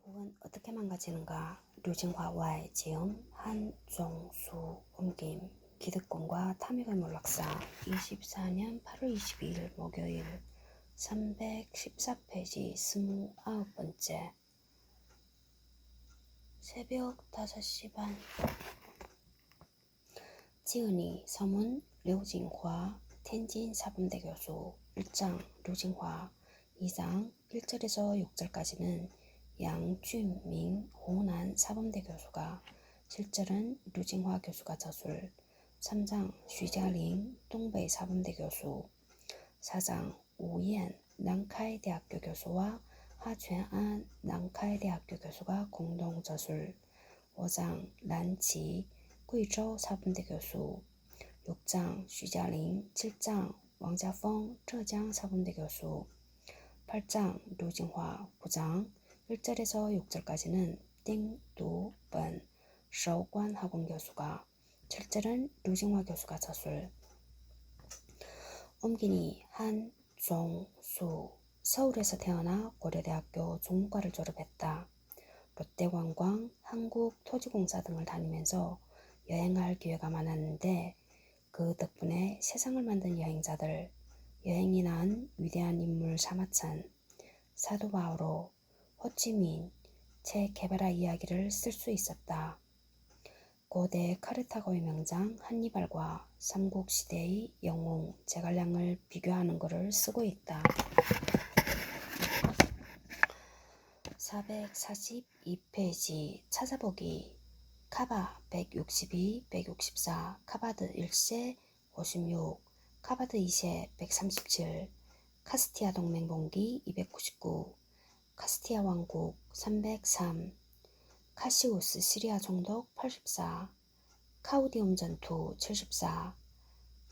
한국은 어떻게 망가지는가? 류징화와의 지음, 한종수 옮김, 기득권과 탐욕의 몰락사. 24년 8월 22일 목요일 314페이지 29번째. 새벽 5시 반. 지은이 서문 류징화 텐진 사범대 교수 1장 류징화 2장 1절에서 6절까지는 양준민 호난 사범대 교수가 7절은 류징화 교수가 저술 3장 쉬자링 동베이 사범대 교수 4장 오옌 난카이 대학교 교수와 하全安 난카이 대학교 교수가 공동 저술 5장 란치贵州 사범대 교수 6장 쉬자링 7장 왕자펑 浙江 사범대 교수 8장 류징화 9장 1절에서 6절까지는 띵두번 서관 학원 교수가 7절은 류징화 교수가 저술 옮기니 한종수 서울에서 태어나 고려대학교 종문과를 졸업했다. 롯데관광, 한국토지공사 등을 다니면서 여행할 기회가 많았는데 그 덕분에 세상을 만든 여행자들, 여행이 낳은 위대한 인물 사마천, 사도 바오로, 호치민, 체 게바라 이야기를 쓸 수 있었다. 고대 카르타고의 명장 한니발과 삼국시대의 영웅 제갈량을 비교하는 글을 쓰고 있다. 442페이지 찾아보기 카바 162, 164, 카바드 1세 56, 카바드 2세 137, 카스티아 동맹봉기 299, 카스티아 왕국 303, 카시우스 시리아 총독 84, 카우디움 전투 74,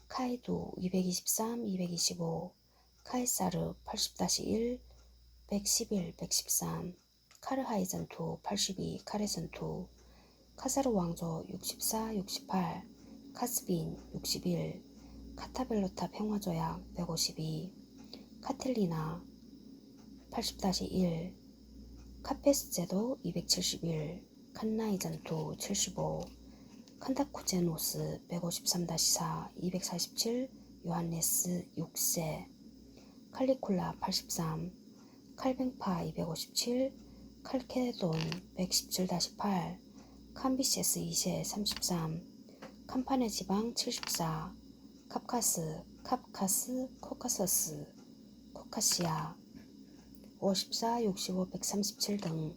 카이두 223, 225, 카이사르 80-1, 111, 113, 카르하이 전투 82, 카레 전투, 카사르 왕조 64, 68, 카스빈 61, 카타벨로타 평화조약 152, 카텔리나 80-1, 카페스 제도 271, 칸나이 전투 75, 칸타쿠제노스 153-4, 247, 요한네스 6세, 칼리쿨라 83, 칼뱅파 257, 칼케돈 117-8, 캄비세스 2세 33, 캄파네 지방 74, 캅카스, 코카서스, 코카시아 54, 65, 137 등,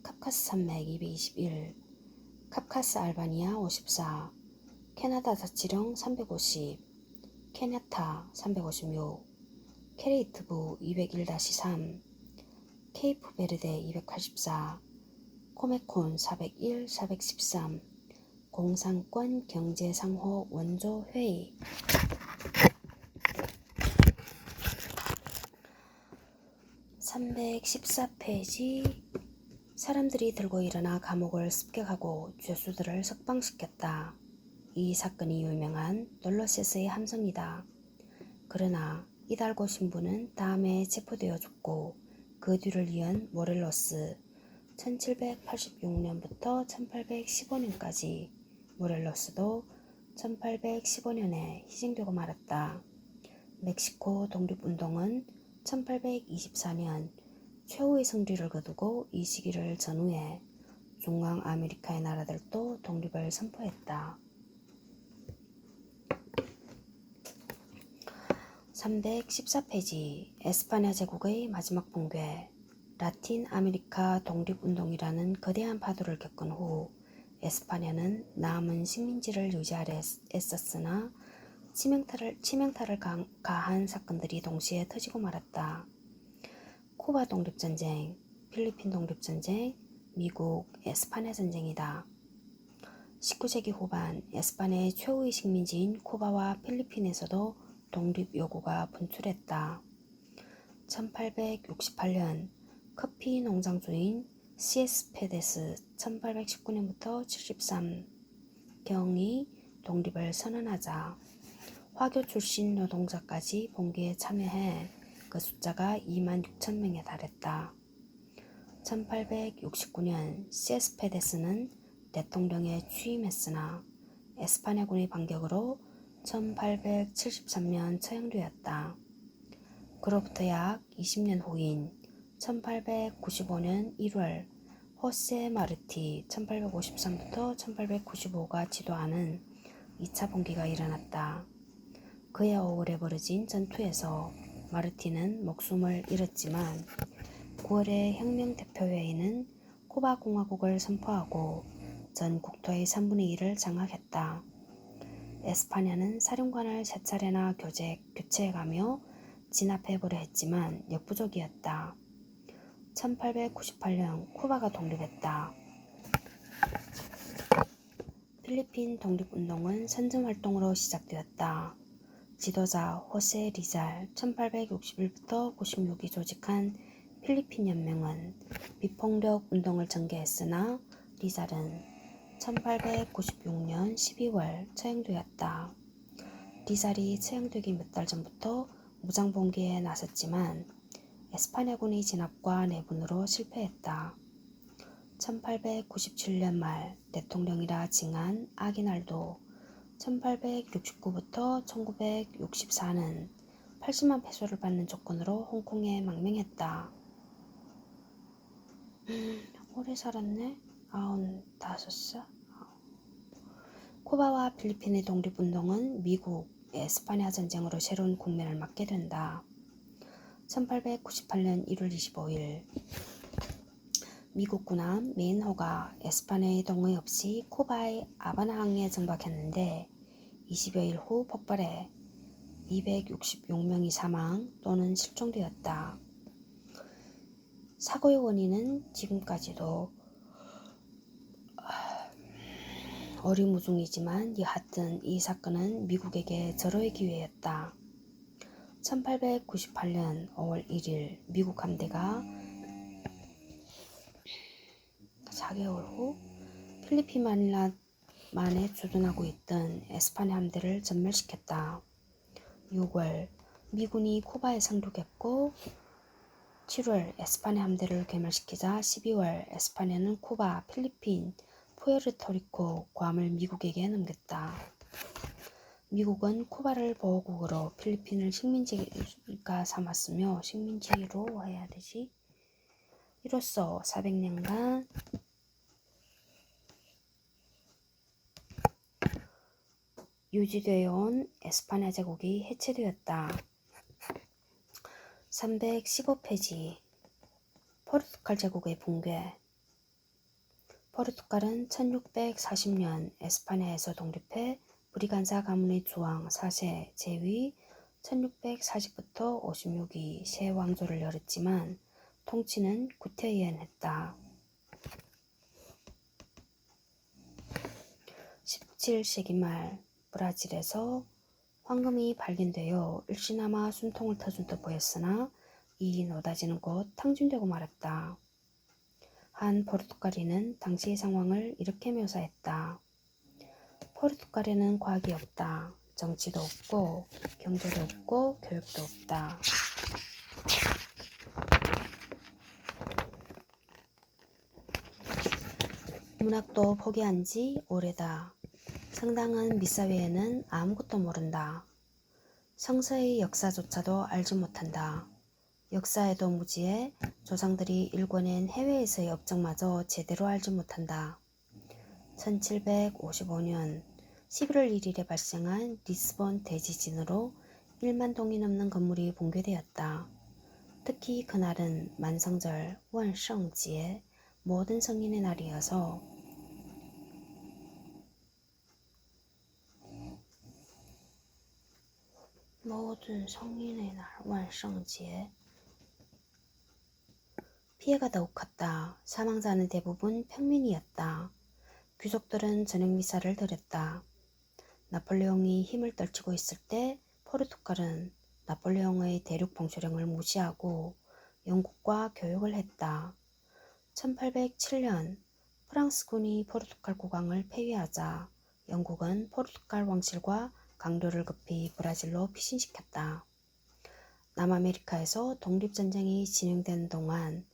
캅카스 산맥 221, 캅카스 알바니아 54, 캐나다 자치령 350, 케냐타 356, 케레이트부 201-3, 케이프 베르데 284, 코메콘 401, 413, 공산권 경제상호 원조 회의 314페이지 사람들이 들고 일어나 감옥을 습격하고 죄수들을 석방시켰다. 이 사건이 유명한 돌로세스의 함성이다. 그러나 이달고 신부는 다음에 체포되어 죽고 그 뒤를 이은 모렐로스 1786년부터 1815년까지 모렐로스도 1815년에 희생되고 말았다. 멕시코 독립운동은 1824년 최후의 승리를 거두고 이 시기를 전후해 중앙아메리카의 나라들도 독립을 선포했다. 314페이지 에스파냐 제국의 마지막 붕괴 라틴 아메리카 독립운동이라는 거대한 파도를 겪은 후 에스파냐는 남은 식민지를 유지하려 애썼으나 치명타를 가한 사건들이 동시에 터지고 말았다. 쿠바 독립전쟁, 필리핀 독립전쟁, 미국 에스파냐 전쟁이다. 19세기 후반 에스파냐의 최후의 식민지인 쿠바와 필리핀에서도 독립 요구가 분출했다. 1868년 커피 농장주인 C.S. 페데스 1819년부터 73경이 독립을 선언하자 화교 출신 노동자까지 봉기에 참여해 그 숫자가 26,000명에 달했다. 1869년 시에스페데스는 대통령에 취임했으나 에스파냐군의 반격으로 1873년 처형되었다. 그로부터 약 20년 후인 1895년 1월 호세 마르티 1853부터 1895가 지도하는 2차 봉기가 일어났다. 그해 5월에 벌어진 전투에서 마르티는 목숨을 잃었지만 9월의 혁명대표회의는 쿠바 공화국을 선포하고 전 국토의 3분의 1을 장악했다. 에스파냐는 사령관을 세 차례나 교체해가며 진압해보려 했지만 역부족이었다. 1898년 쿠바가 독립했다. 필리핀 독립운동은 선전활동으로 시작되었다. 지도자 호세 리잘 1861부터 96이 조직한 필리핀 연맹은 비폭력 운동을 전개했으나 리잘은 1896년 12월 처형되었다. 리잘이 처형되기 몇 달 전부터 무장봉기에 나섰지만 에스파냐군의 진압과 내분으로 실패했다. 1897년 말 대통령이라 징한 아기날도 1869부터 1964는 80만 페소를 받는 조건으로 홍콩에 망명했다. 오래 살았네? 95살? 쿠바와 필리핀의 독립운동은 미국, 에스파냐 전쟁으로 새로운 국면을 맞게 된다. 1898년 1월 25일 미국 군함 메인호가 에스파냐의 동의 없이 쿠바의 아바나 항에 정박했는데 20여일 후 폭발해 266명이 사망 또는 실종되었다. 사고의 원인은 지금까지도 어리무중이지만 여하튼 이 사건은 미국에게 절호의 기회였다. 1898년 5월 1일 미국 함대가 4개월 후 필리핀 마닐라만에 주둔하고 있던 에스파냐 함대를 전멸시켰다. 6월 미군이 쿠바에 상륙했고 7월 에스파냐 함대를 괴멸시키자 12월 에스파냐는 쿠바, 필리핀, 푸에르토리코, 괌을 미국에게 넘겼다. 미국은 쿠바를 보호국으로 필리핀을 식민지가 삼았으며 식민지로 해야 되지. 이로써 400년간 유지되어 온 에스파냐 제국이 해체되었다. 315페이지 포르투갈 제국의 붕괴. 포르투갈은 1640년 에스파냐에서 독립해 브리간사 가문의 주왕 4세 제위 1640부터 56이 새 왕조를 열었지만 통치는 구태의연했다. 17세기 말 브라질에서 황금이 발견되어 일시나마 숨통을 터준 듯 보였으나 이 노다지는 곧 탕진되고 말았다. 한 포르투갈인은 당시의 상황을 이렇게 묘사했다. 포르투갈에는 과학이 없다. 정치도 없고 경제도 없고 교육도 없다. 문학도 포기한 지 오래다. 성당은 미사 외에는 아무것도 모른다. 성서의 역사조차도 알지 못한다. 역사에도 무지해 조상들이 일궈낸 해외에서의 업적마저 제대로 알지 못한다. 1755년 11월 1일에 발생한 리스본 대지진으로 1만 동이 넘는 건물이 붕괴되었다. 특히 그날은 만성절 원성지에 모든 성인의 날이어서 모든 성인의 날 원성지에 피해가 더욱 컸다. 사망자는 대부분 평민이었다. 귀족들은 저녁 미사를 드렸다. 나폴레옹이 힘을 떨치고 있을 때 포르투갈은 나폴레옹의 대륙 봉쇄령을 무시하고 영국과 교역을 했다. 1807년 프랑스군이 포르투갈 국왕을 폐위하자 영국은 포르투갈 왕실과 강도를 급히 브라질로 피신시켰다. 남아메리카에서 독립전쟁이 진행되는 동안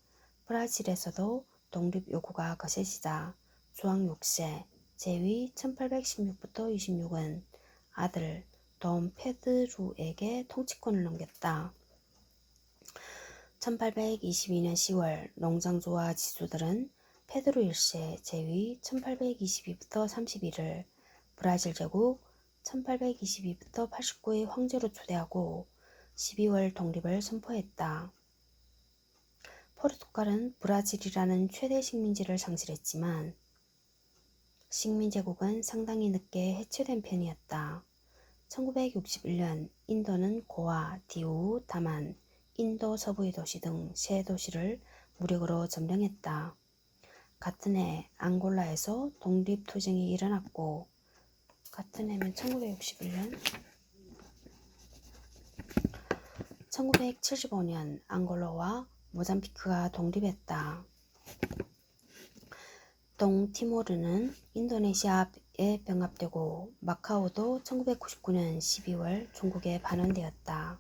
브라질에서도 독립 요구가 거세지자 주황 6세 제위 1816부터 26은 아들 돔 페드루에게 통치권을 넘겼다. 1822년 10월 농장주와 지주들은 페드루 1세 제위 1822부터 31을 브라질 제국 1822부터 89의 황제로 초대하고 12월 독립을 선포했다. 포르투갈은 브라질이라는 최대 식민지를 상실했지만 식민제국은 상당히 늦게 해체된 편이었다. 1961년 인도는 고아, 디우, 다만, 인도 서부의 도시 등 세 도시를 무력으로 점령했다. 같은 해 앙골라에서 독립투쟁이 일어났고 같은 해면 1961년 1975년 앙골라와 모잠비크가 독립했다. 동티모르는 인도네시아에 병합되고 마카오도 1999년 12월 중국에 반환되었다.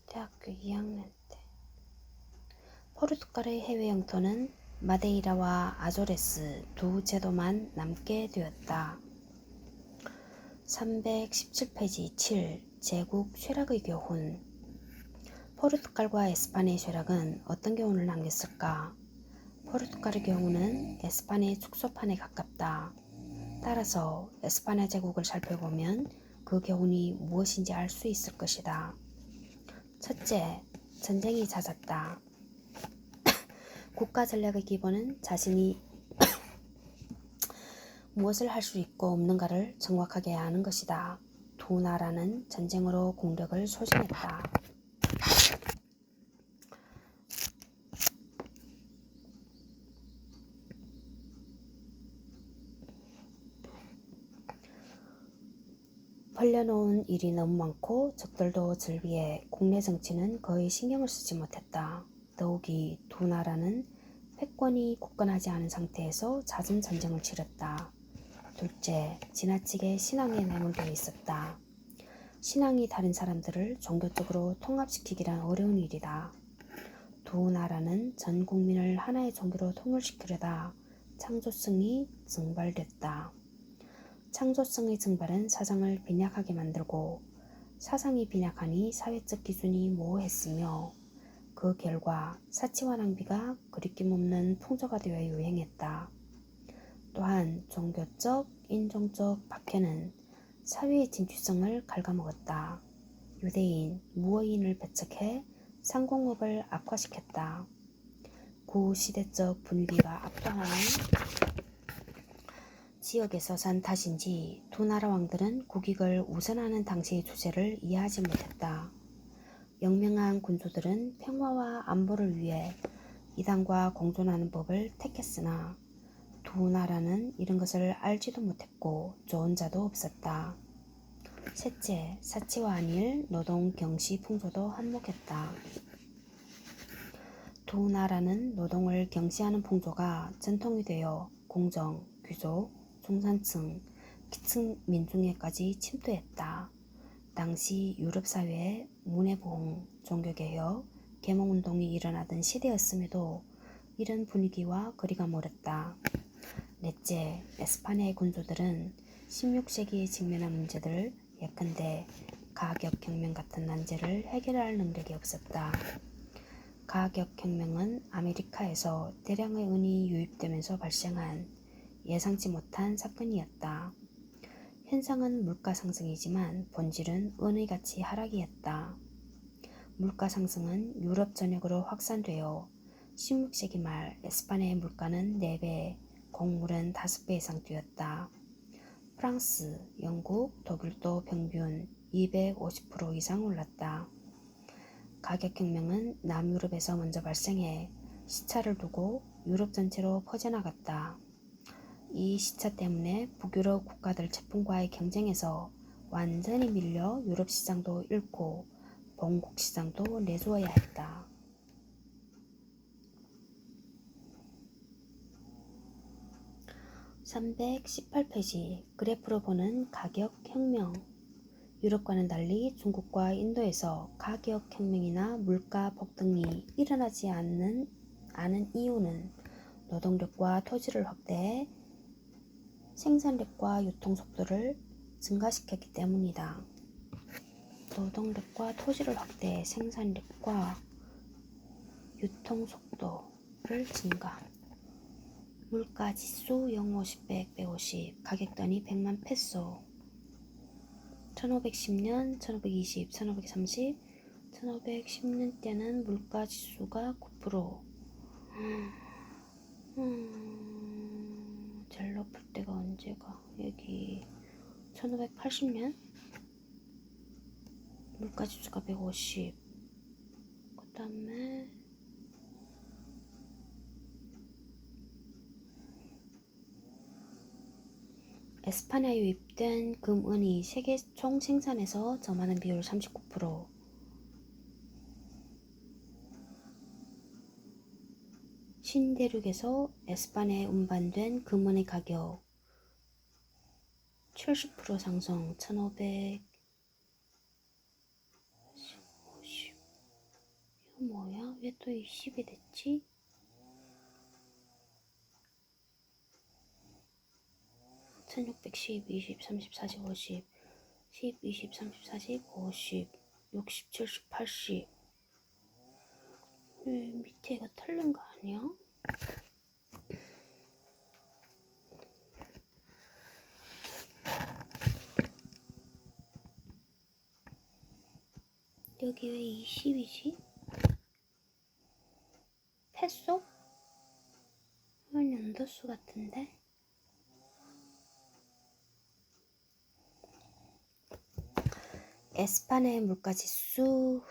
대학교 2학년 때 포르투갈의 해외 영토는 마데이라와 아조레스 두 제도만 남게 되었다. 317페이지 7. 제국 쇠락의 교훈. 포르투갈과 에스파냐의 쇠락은 어떤 교훈을 남겼을까? 포르투갈의 교훈은 에스파냐의 축소판에 가깝다. 따라서 에스파냐 제국을 살펴보면 그 교훈이 무엇인지 알 수 있을 것이다. 첫째, 전쟁이 잦았다. 국가 전략의 기본은 자신이 무엇을 할 수 있고 없는가를 정확하게 아는 것이다. 두 나라는 전쟁으로 국력을 소진했다. 벌려놓은 일이 너무 많고 적들도 즐비해 국내 정치는 거의 신경을 쓰지 못했다. 더욱이 두 나라는 패권이 굳건하지 않은 상태에서 잦은 전쟁을 치렀다. 둘째, 지나치게 신앙에 매몰되어 있었다. 신앙이 다른 사람들을 종교적으로 통합시키기란 어려운 일이다. 두 나라는 전 국민을 하나의 종교로 통일시키려다 창조성이 증발됐다. 창조성의 증발은 사상을 빈약하게 만들고 사상이 빈약하니 사회적 기준이 모호했으며 그 결과 사치와 낭비가 그리낌 없는 풍조가 되어 유행했다. 또한 종교적, 인종적 박해는 사회의 진취성을 갉아먹었다. 유대인, 무어인을 배척해 상공업을 악화시켰다. 구시대적 분위기가 압도하는 지역에서 산 탓인지 두 나라 왕들은 국익을 우선하는 당시의 주제를 이해하지 못했다. 영명한 군주들은 평화와 안보를 위해 이단과 공존하는 법을 택했으나 두 나라는 이런 것을 알지도 못했고 좋은 자도 없었다. 셋째, 사치와 안일, 노동, 경시, 풍조도 한몫했다. 두 나라는 노동을 경시하는 풍조가 전통이 되어 공정, 귀족, 중산층, 기층 민중에까지 침투했다. 당시 유럽 사회에 문해보험, 종교개혁, 계몽운동이 일어나던 시대였음에도 이런 분위기와 거리가 멀었다. 넷째, 에스파냐의 군주들은 16세기에 직면한 문제들, 예컨대 가격혁명 같은 난제를 해결할 능력이 없었다. 가격혁명은 아메리카에서 대량의 은이 유입되면서 발생한 예상치 못한 사건이었다. 현상은 물가 상승이지만 본질은 은의 가치 하락이었다. 물가 상승은 유럽 전역으로 확산되어 16세기 말 에스파냐의 물가는 4배, 곡물은 5배 이상 뛰었다. 프랑스, 영국, 독일도 평균 250% 이상 올랐다. 가격혁명은 남유럽에서 먼저 발생해 시차를 두고 유럽 전체로 퍼져나갔다. 이 시차 때문에 북유럽 국가들 제품과의 경쟁에서 완전히 밀려 유럽 시장도 잃고 본국 시장도 내주어야 했다. 318페이지 그래프로 보는 가격혁명. 유럽과는 달리 중국과 인도에서 가격혁명이나 물가 폭등이 일어나지 않은 이유는 노동력과 토지를 확대해 생산력과 유통속도를 증가시켰기 때문이다. 노동력과 토지를 확대해 생산력과 유통속도를 증가. 물가지수 0, 50, 100, 150, 가격단위 100만 페소. 1510년, 1520, 1530, 1510년 때는 물가지수가 9%. 제일 높을 때가 언제가? 여기 1580년 물가지수가 150. 그 다음에 에스파냐에 유입된 금은이 세계 총 생산에서 점하는 비율 39%. 신대륙에서 에스파냐에 운반된 금은의 가격 70% 상승. 1550. 이거 뭐야? 왜 또 20이 됐지? 1610, 20, 30, 40, 50, 10, 20, 30, 40, 50, 60, 70, 80. 밑에가 틀린 거 아니야? 여기 왜 20이지? 페소? 이건 연도수 같은데? 에스파냐의 물가지수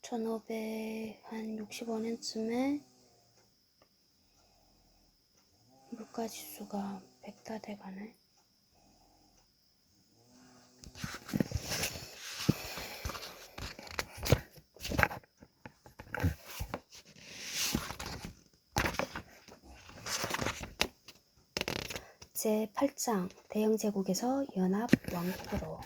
1565년쯤에 물가지수가 100 다 돼가네. 제8장 대영 제국에서 연합 왕국으로.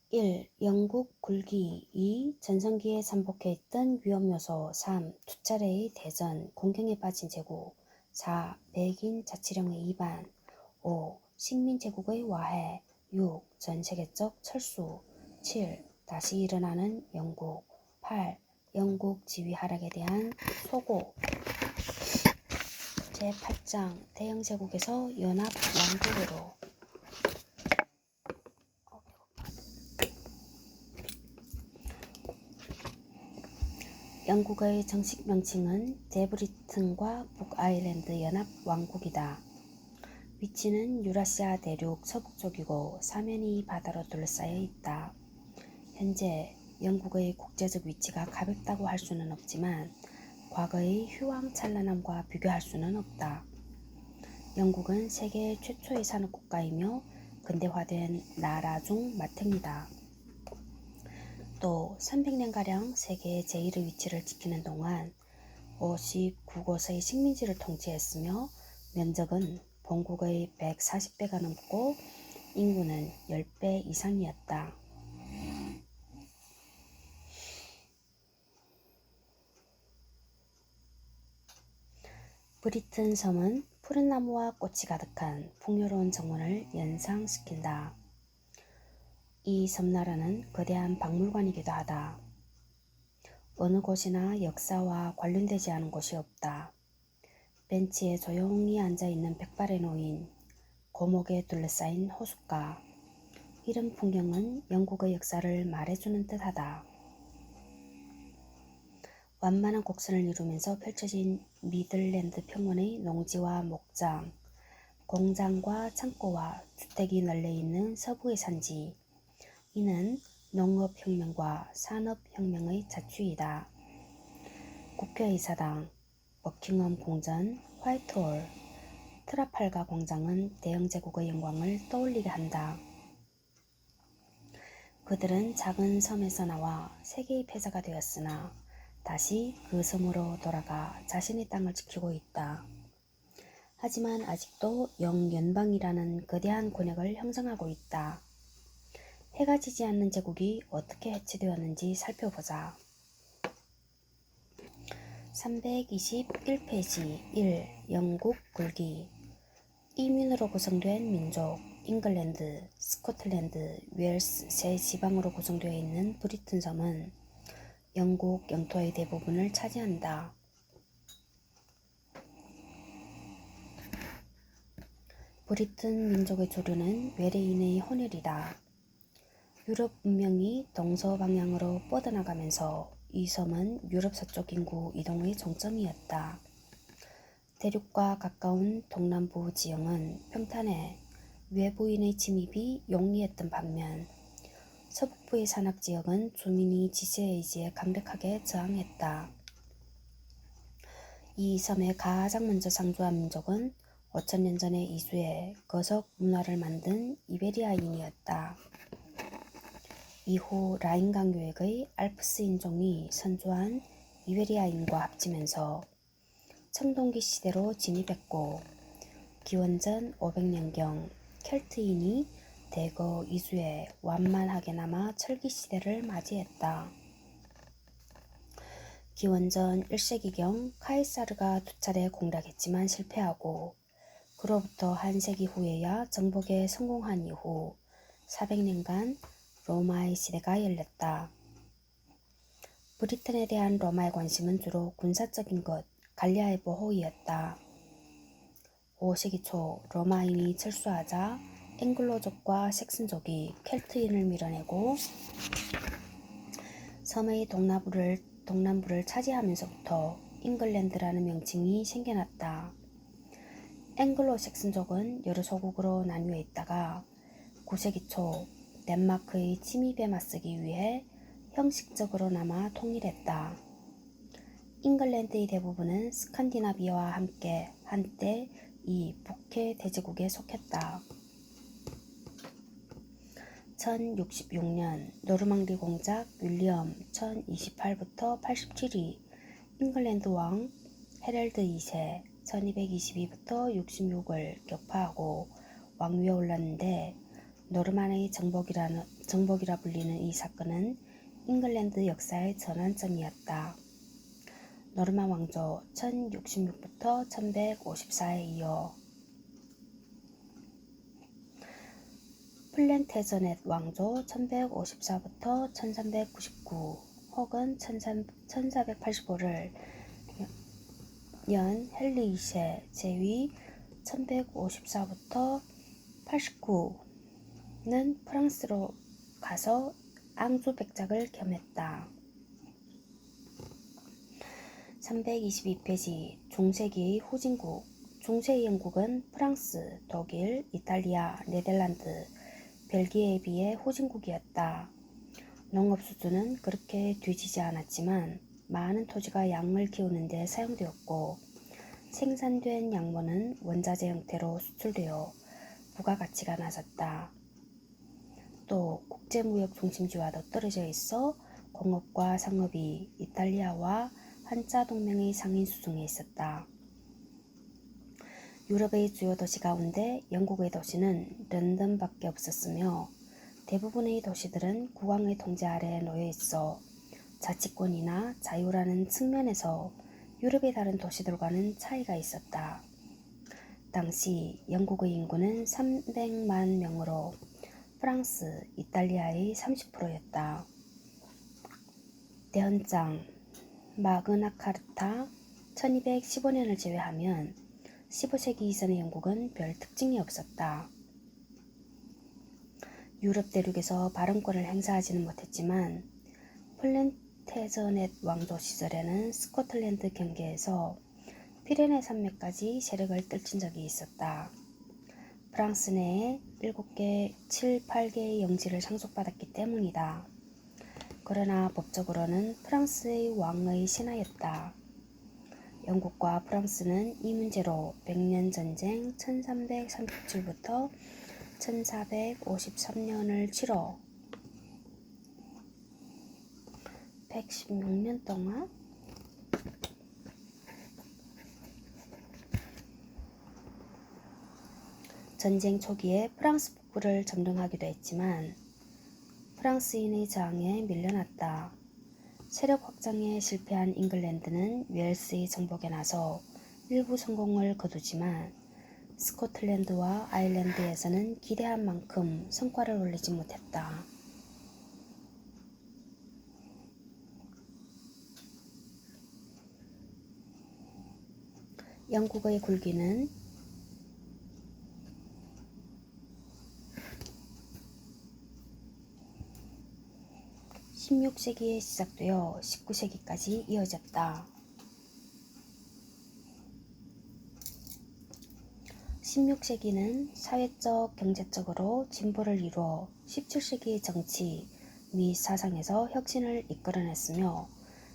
(1) 영국 굴기. (2) 전성기에 잠복해 있던 위험 요소. (3) 두 차례의 대전, 공경에 빠진 제국. (4) 백인 자치령의 위반. (5) 식민 제국의 와해. (6) 전세계적 철수. (7) 다시 일어나는 영국. (8) 영국 지위 하락에 대한 소고. 제8장 대영 제국에서 연합 왕국으로. 영국의 정식 명칭은 대브리튼과 북아일랜드 연합 왕국이다. 위치는 유라시아 대륙 서북쪽이고 사면이 바다로 둘러싸여 있다. 현재 영국의 국제적 위치가 가볍다고 할 수는 없지만 과거의 휘황찬란함과 비교할 수는 없다. 영국은 세계 최초의 산업국가이며 근대화된 나라 중 마태입니다. 또 300년가량 세계 제1의 위치를 지키는 동안 59곳의 식민지를 통치했으며 면적은 본국의 140배가 넘고 인구는 10배 이상이었다. 브리튼 섬은 푸른 나무와 꽃이 가득한 풍요로운 정원을 연상시킨다. 이 섬나라는 거대한 박물관이기도 하다. 어느 곳이나 역사와 관련되지 않은 곳이 없다. 벤치에 조용히 앉아있는 백발의 노인, 고목에 둘러싸인 호숫가. 이런 풍경은 영국의 역사를 말해주는 듯하다. 완만한 곡선을 이루면서 펼쳐진 미들랜드 평원의 농지와 목장, 공장과 창고와 주택이 널려있는 서부의 산지. 이는 농업혁명과 산업혁명의 자취이다. 국회의사당, 버킹엄 궁전, 화이트홀, 트라팔가 광장은 대영 제국의 영광을 떠올리게 한다. 그들은 작은 섬에서 나와 세계의 패자가 되었으나 다시 그 섬으로 돌아가 자신의 땅을 지키고 있다. 하지만 아직도 영연방이라는 거대한 권력을 형성하고 있다. 해가 지지 않는 제국이 어떻게 해체되었는지 살펴보자. 321페이지 1. 영국 굴기. 이민으로 구성된 민족 잉글랜드, 스코틀랜드, 웨일스 세 지방으로 구성되어 있는 브리튼 섬은 영국 영토의 대부분을 차지한다. 브리튼 민족의 주류는 외래인의 혼혈이다. 유럽 문명이 동서방향으로 뻗어나가면서 이 섬은 유럽 서쪽 인구 이동의 정점이었다. 대륙과 가까운 동남부 지형은 평탄해 외부인의 침입이 용이했던 반면 서북부의 산악지역은 주민이 지세에 의지해 강력하게 저항했다. 이 섬에 가장 먼저 상주한 민족은 5,000년 전에 이주해 거석 문화를 만든 이베리아인이었다. 이후 라인강 유역의 알프스 인종이 선주한 이베리아인과 합치면서 청동기 시대로 진입했고 기원전 500년경 켈트인이 대거 이주해 완만하게나마 철기 시대를 맞이했다. 기원전 1세기경 카이사르가 2차례 공략했지만 실패하고 그로부터 한 세기 후에야 정복에 성공한 이후 400년간 로마의 시대가 열렸다. 브리튼에 대한 로마의 관심은 주로 군사적인 것, 갈리아의 보호이었다. 5세기 초 로마인이 철수하자 앵글로족과 색슨족이 켈트인을 밀어내고 섬의 동남부를 차지하면서부터 잉글랜드라는 명칭이 생겨났다. 앵글로 색슨족은 여러 소국으로 나뉘어 있다가 9세기 초 덴마크의 침입에 맞서기 위해 형식적으로나마 통일했다. 잉글랜드의 대부분은 스칸디나비아와 함께 한때 이 북해 대제국에 속했다. 1066년 노르망디 공작 윌리엄 1028부터 87이 잉글랜드 왕 헤럴드 2세 1222부터 66을 격파하고 왕위에 올랐는데 노르만의 정복이라 불리는 이 사건은 잉글랜드 역사의 전환점이었다. 노르만 왕조 1066부터 1154에 이어 플랜테저넷 왕조 1154부터 1399 혹은 1485를 연 헨리 2세 제위 1154부터 89는 프랑스로 가서 앙주 백작을 겸했다. 322페이지 중세기의 후진국. 중세의 영국은 프랑스, 독일, 이탈리아, 네덜란드, 벨기에에 비해 후진국이었다. 농업 수준은 그렇게 뒤지지 않았지만 많은 토지가 약물 키우는 데 사용되었고 생산된 약물은 원자재 형태로 수출되어 부가가치가 낮았다. 또 국제무역 중심지와도 떨어져 있어 공업과 상업이 이탈리아와 한자 동맹의 상인 수중에 있었다. 유럽의 주요 도시 가운데 영국의 도시는 런던밖에 없었으며 대부분의 도시들은 국왕의 통제 아래에 놓여 있어 자치권이나 자유라는 측면에서 유럽의 다른 도시들과는 차이가 있었다. 당시 영국의 인구는 300만 명으로 프랑스, 이탈리아의 30%였다. 대헌장 마그나카르타 1215년을 제외하면 15세기 이전의 영국은 별 특징이 없었다. 유럽 대륙에서 발언권을 행사하지는 못했지만 플랜테저넷 왕조 시절에는 스코틀랜드 경계에서 피레네 산맥까지 세력을 떨친 적이 있었다. 프랑스 내에 8개의 영지를 상속받았기 때문이다. 그러나 법적으로는 프랑스의 왕의 신하였다. 영국과 프랑스는 이 문제로 백년 전쟁 1337부터 1453년을 치러 116년 동안 전쟁 초기에 프랑스 북부를 점령하기도 했지만 프랑스인의 저항에 밀려났다. 세력 확장에 실패한 잉글랜드는 웨일스의 정복에 나서 일부 성공을 거두지만 스코틀랜드와 아일랜드에서는 기대한 만큼 성과를 올리지 못했다. 영국의 굴기는 16세기에 시작되어 19세기까지 이어졌다. 16세기는 사회적, 경제적으로 진보를 이루어 17세기의 정치 및 사상에서 혁신을 이끌어냈으며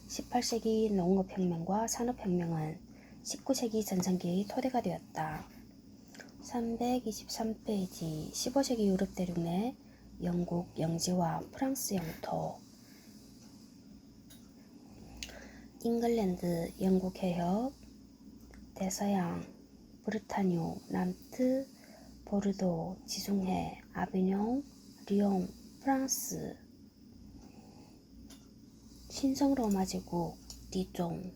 18세기 농업혁명과 산업혁명은 19세기 전성기의 토대가 되었다. 323페이지 15세기 유럽 대륙 내 영국 영지와 프랑스 영토 잉글랜드, 영국 해협, 대서양, 브르타뉴, 남트, 보르도, 지중해, 아비뇽, 리옹, 프랑스, 신성 로마 제국, 디종,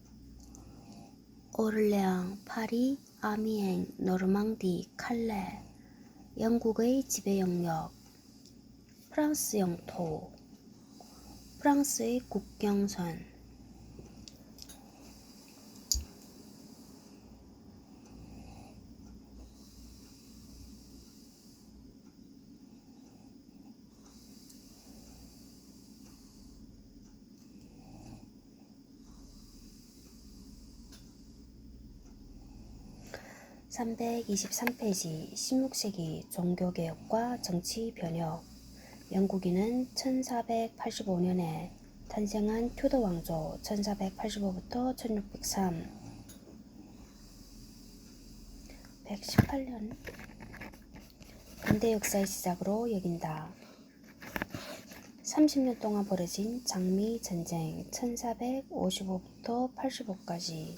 오르레앙, 파리, 아미엥, 노르망디, 칼레, 영국의 지배 영역, 프랑스 영토, 프랑스의 국경선, 323페이지 16세기 종교개혁과 정치변혁 영국인은 1485년에 탄생한 튜더 왕조 1485부터 1603 118년 근대 역사의 시작으로 여긴다. 30년 동안 벌어진 장미 전쟁 1455부터 85까지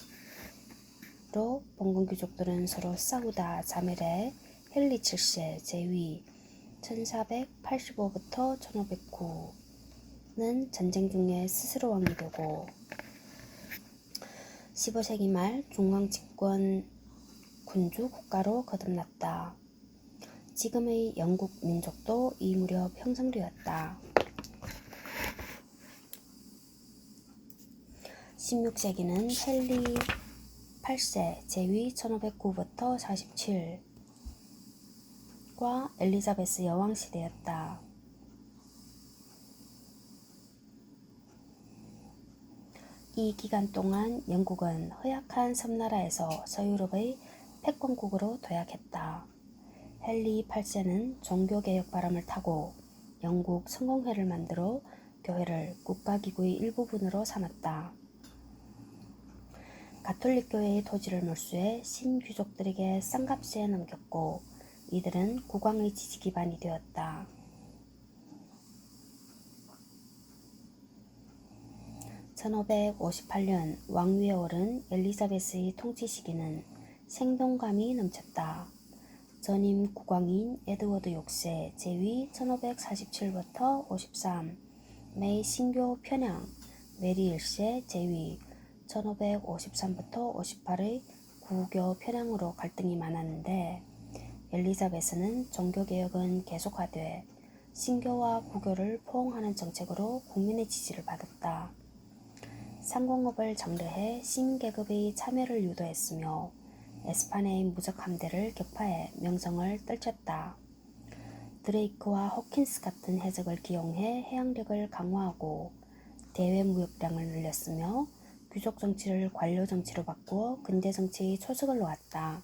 로 봉건 귀족들은 서로 싸우다 자멸해 헨리 7세 제위 1485부터 1509는 전쟁 중에 스스로 왕이 되고 15세기 말 중앙집권 군주 국가로 거듭났다. 지금의 영국 민족도 이 무렵 형성되었다. 16세기는 헨리 8세 제위 1509부터 47과 엘리자베스 여왕 시대였다. 이 기간 동안 영국은 허약한 섬나라에서 서유럽의 패권국으로 도약했다. 헨리 8세는 종교개혁 바람을 타고 영국 성공회를 만들어 교회를 국가기구의 일부분으로 삼았다. 가톨릭 교회의 토지를 몰수해 신귀족들에게 싼값에 넘겼고 이들은 국왕의 지지 기반이 되었다. 1558년 왕위에 오른 엘리자베스의 통치 시기는 생동감이 넘쳤다. 전임 국왕인 에드워드 6세 제위 1547부터 53 메이 신교 편향 메리 1세 제위 1553부터 58의 구교 편향으로 갈등이 많았는데 엘리자베스는 종교개혁은 계속하되 신교와 구교를 포옹하는 정책으로 국민의 지지를 받았다. 상공업을 장려해 신계급의 참여를 유도했으며 에스파네의 무적 함대를 격파해 명성을 떨쳤다. 드레이크와 호킨스 같은 해적을 기용해 해양력을 강화하고 대외 무역량을 늘렸으며 귀족 정치를 관료 정치로 바꾸어 근대 정치의 초석을 놓았다.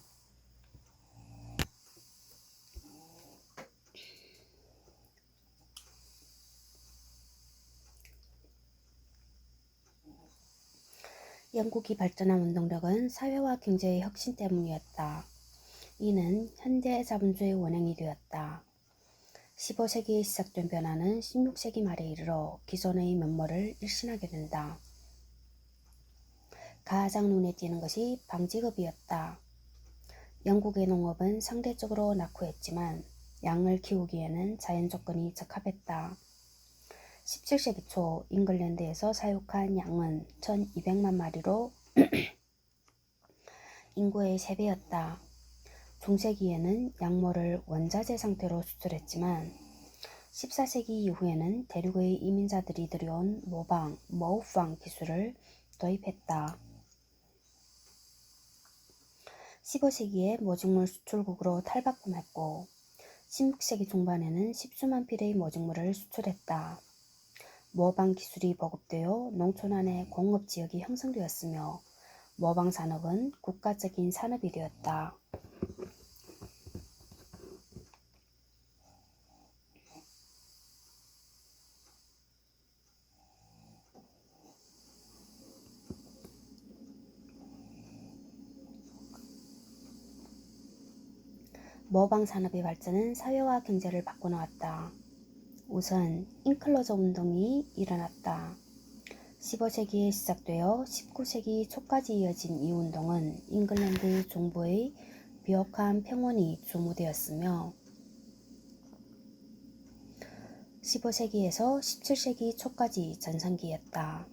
영국이 발전한 원동력은 사회와 경제의 혁신 때문이었다. 이는 현대 자본주의 원행이 되었다. 15세기에 시작된 변화는 16세기 말에 이르러 기존의 면모를 일신하게 된다. 가장 눈에 띄는 것이 방직업이었다. 영국의 농업은 상대적으로 낙후했지만 양을 키우기에는 자연 조건이 적합했다. 17세기 초 잉글랜드에서 사육한 양은 1200만 마리로 인구의 3배였다. 중세기에는 약모를 원자재 상태로 수출했지만 14세기 이후에는 대륙의 이민자들이 들여온 머우팡 기술을 도입했다. 15세기에 모직물 수출국으로 탈바꿈했고 16세기 중반에는 십수만 필의 모직물을 수출했다. 모방 기술이 보급되어 농촌 안에 공업지역이 형성되었으며 모방 산업은 국가적인 산업이 되었다. 모방 산업의 발전은 사회와 경제를 바꿔놓았다. 우선 인클로저 운동이 일어났다. 15세기에 시작되어 19세기 초까지 이어진 이 운동은 잉글랜드 중부의 비옥한 평원이 주무되었으며 15세기에서 17세기 초까지 전성기였다.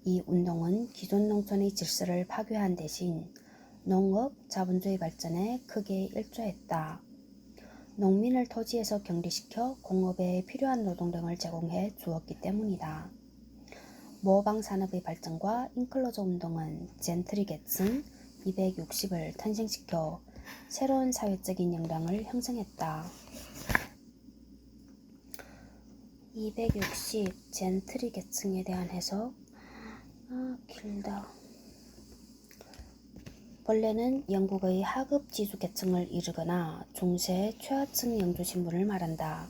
이 운동은 기존 농촌의 질서를 파괴한 대신 농업, 자본주의 발전에 크게 일조했다. 농민을 토지에서 격리시켜 공업에 필요한 노동력을 제공해 주었기 때문이다. 모방 산업의 발전과 인클로저 운동은 젠트리 계층 260을 탄생시켜 새로운 사회적인 역량을 형성했다. 260 젠트리 계층에 대한 해석. 길다. 본래는 영국의 하급 지주 계층을 이르거나 중세 최하층 영주 신분을 말한다.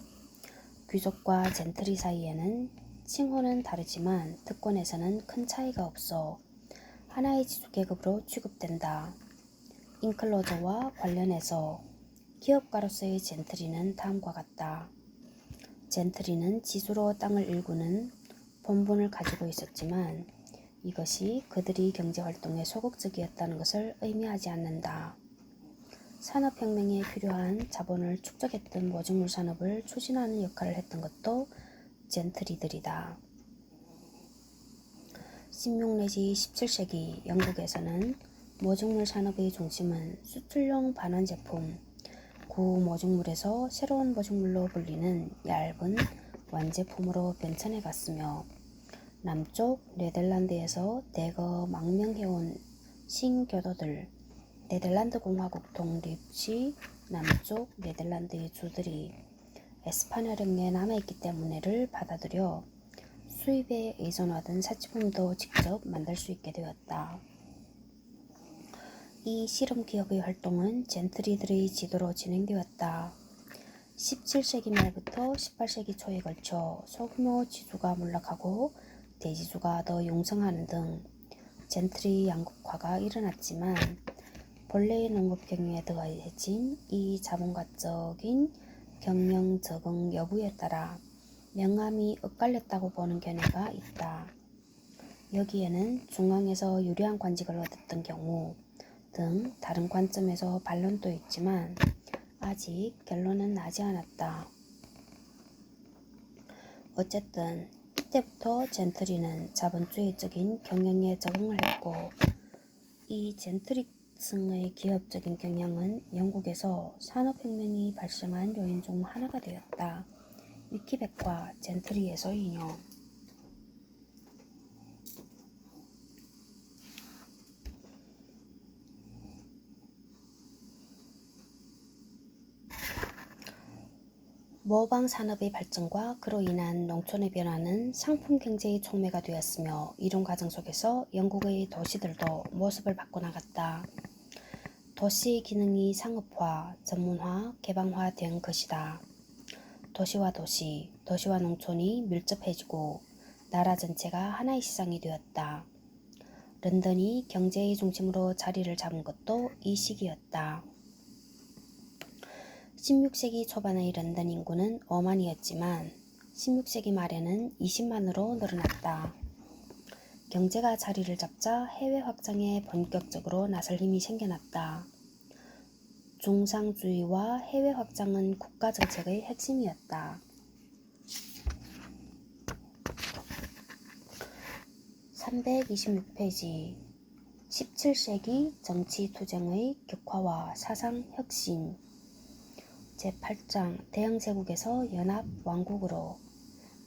귀족과 젠트리 사이에는 칭호는 다르지만 특권에서는 큰 차이가 없어 하나의 지주 계급으로 취급된다. 인클로저와 관련해서 기업가로서의 젠트리는 다음과 같다. 젠트리는 지주로 땅을 일구는 본분을 가지고 있었지만 이것이 그들이 경제활동에 소극적이었다는 것을 의미하지 않는다. 산업혁명에 필요한 자본을 축적했던 모직물 산업을 추진하는 역할을 했던 것도 젠트리들이다. 16 내지 17세기 영국에서는 모직물 산업의 중심은 수출용 반환 제품, 구모직물에서 새로운 모직물로 불리는 얇은 완제품으로 변천해 갔으며 남쪽 네덜란드에서 대거 망명해온 신교도들, 네덜란드 공화국 독립 시 남쪽 네덜란드의 주들이 에스파냐령에 남아있기 때문에를 받아들여 수입에 의존하던 사치품도 직접 만들 수 있게 되었다. 이 실험기업의 활동은 젠트리들의 지도로 진행되었다. 17세기 말부터 18세기 초에 걸쳐 소규모 지주가 몰락하고 대지주가 더 용성하는 등 젠트리 양극화가 일어났지만 본래의 농업 경영에 더해진 이 자본가적인 경영 적응 여부에 따라 명암이 엇갈렸다고 보는 견해가 있다. 여기에는 중앙에서 유리한 관직을 얻었던 경우 등 다른 관점에서 반론도 있지만 아직 결론은 나지 않았다. 어쨌든 이때부터 젠트리는 자본주의적인 경영에 적응을 했고 이 젠트리층의 기업적인 경영은 영국에서 산업혁명이 발생한 요인 중 하나가 되었다. 위키백과 젠트리에서 인용. 모방 산업의 발전과 그로 인한 농촌의 변화는 상품 경제의 촉매가 되었으며 이런 과정 속에서 영국의 도시들도 모습을 바꿔나갔다. 도시의 기능이 상업화, 전문화, 개방화된 것이다. 도시와 도시, 도시와 농촌이 밀접해지고 나라 전체가 하나의 시장이 되었다. 런던이 경제의 중심으로 자리를 잡은 것도 이 시기였다. 16세기 초반의 런던 인구는 5만이었지만 16세기 말에는 20만으로 늘어났다. 경제가 자리를 잡자 해외 확장에 본격적으로 나설 힘이 생겨났다. 중상주의와 해외 확장은 국가 정책의 핵심이었다. 326페이지 17세기 정치 투쟁의 격화와 사상 혁신 제8장 대영제국에서 연합 왕국으로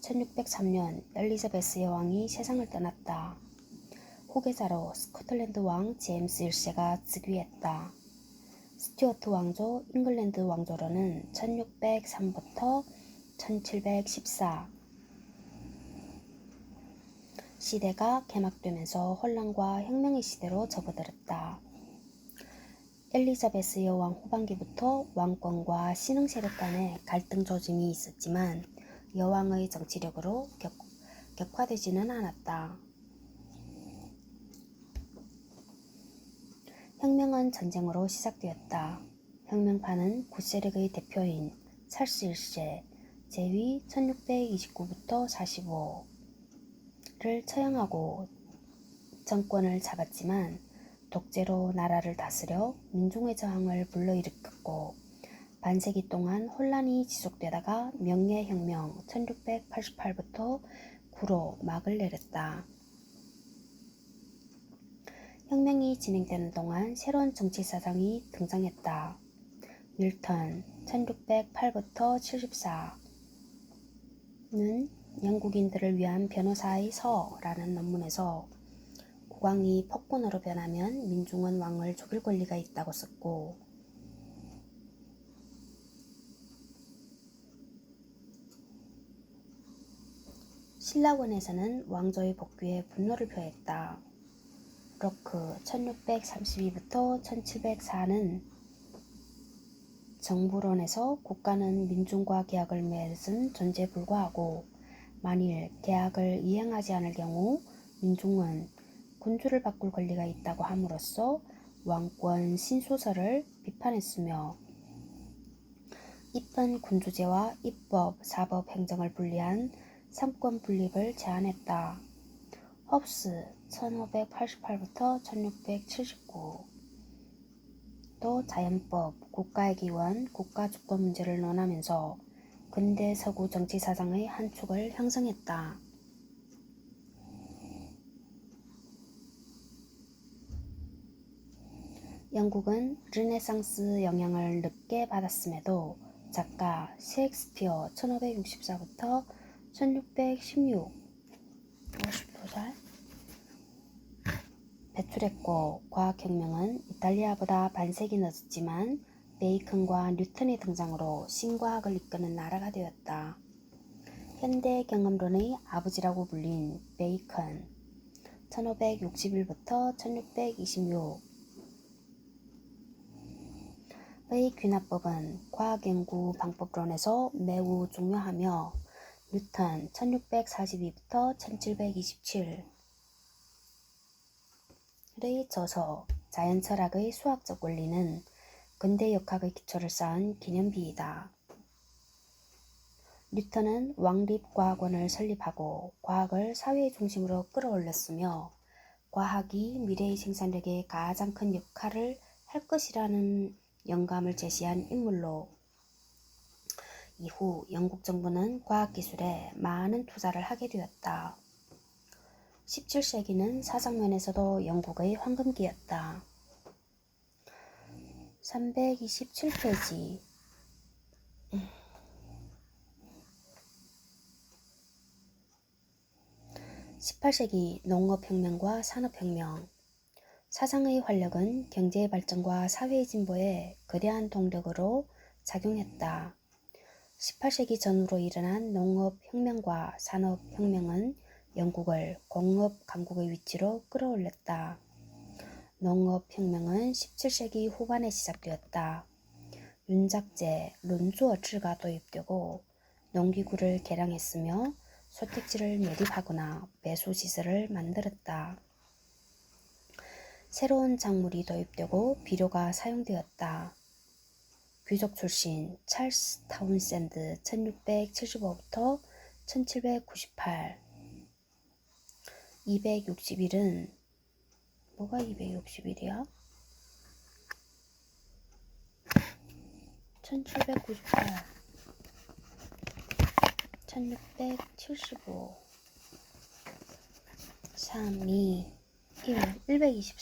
1603년 엘리자베스 여왕이 세상을 떠났다. 후계자로 스코틀랜드 왕 제임스 1세가 즉위했다. 스튜어트 왕조, 잉글랜드 왕조로는 1603부터 1714 시대가 개막되면서 혼란과 혁명의 시대로 접어들었다. 엘리자베스 여왕 후반기부터 왕권과 신흥 세력 간의 갈등 조짐이 있었지만 여왕의 정치력으로 격화되지는 않았다. 혁명은 전쟁으로 시작되었다. 혁명파는 구세력의 대표인 찰스 1세 제위 1629부터 45를 처형하고 정권을 잡았지만 독재로 나라를 다스려 민중의 저항을 불러일으켰고 반세기 동안 혼란이 지속되다가 명예혁명 1688부터 9로 막을 내렸다. 혁명이 진행되는 동안 새로운 정치사상이 등장했다. 밀턴 1608부터 74는 영국인들을 위한 변호사의 서라는 논문에서 국왕이 폭군으로 변하면 민중은 왕을 죽일 권리가 있다고 썼고 신라권에서는 왕조의 복귀에 분노를 표했다. 로크 1632부터 1704는 정부론에서 국가는 민중과 계약을 맺은 존재에 불과하고 만일 계약을 이행하지 않을 경우 민중은 군주를 바꿀 권리가 있다고 함으로써 왕권 신소설을 비판했으며 입헌 군주제와 입법, 사법, 행정을 분리한 삼권 분립을 제안했다. 홉스 1588부터 1679 또 자연법, 국가의 기원, 국가 주권 문제를 논하면서 근대 서구 정치 사상의 한 축을 형성했다. 영국은 르네상스 영향을 늦게 받았음에도 작가 셰익스피어 1564부터 1616 50도잘 배출했고 과학혁명은 이탈리아보다 반세기 늦었지만 베이컨과 뉴턴의 등장으로 신과학을 이끄는 나라가 되었다. 현대 경험론의 아버지라고 불린 베이컨 1561부터 1626의 귀납법은 과학연구 방법론에서 매우 중요하며 뉴턴 1642부터 1727의 저서 자연철학의 수학적 원리는 근대 역학의 기초를 쌓은 기념비이다. 뉴턴은 왕립과학원을 설립하고 과학을 사회의 중심으로 끌어올렸으며 과학이 미래의 생산력에 가장 큰 역할을 할 것이라는 영감을 제시한 인물로 이후 영국 정부는 과학기술에 많은 투자를 하게 되었다. 17세기는 사상면에서도 영국의 황금기였다. 327페이지 18세기 농업혁명과 산업혁명 사상의 활력은 경제의 발전과 사회의 진보에 거대한 동력으로 작용했다. 18세기 전후로 일어난 농업혁명과 산업혁명은 영국을 공업 강국의 위치로 끌어올렸다. 농업혁명은 17세기 후반에 시작되었다. 윤작제, 론주어치가 도입되고 농기구를 개량했으며 소택지를 매립하거나 배수시설을 만들었다. 새로운 작물이 도입되고 비료가 사용되었다. 귀족 출신 찰스 타운샌드 1675부터 1798. 260일은 뭐가 260일이야? 1798 1675 3, 2, 1 124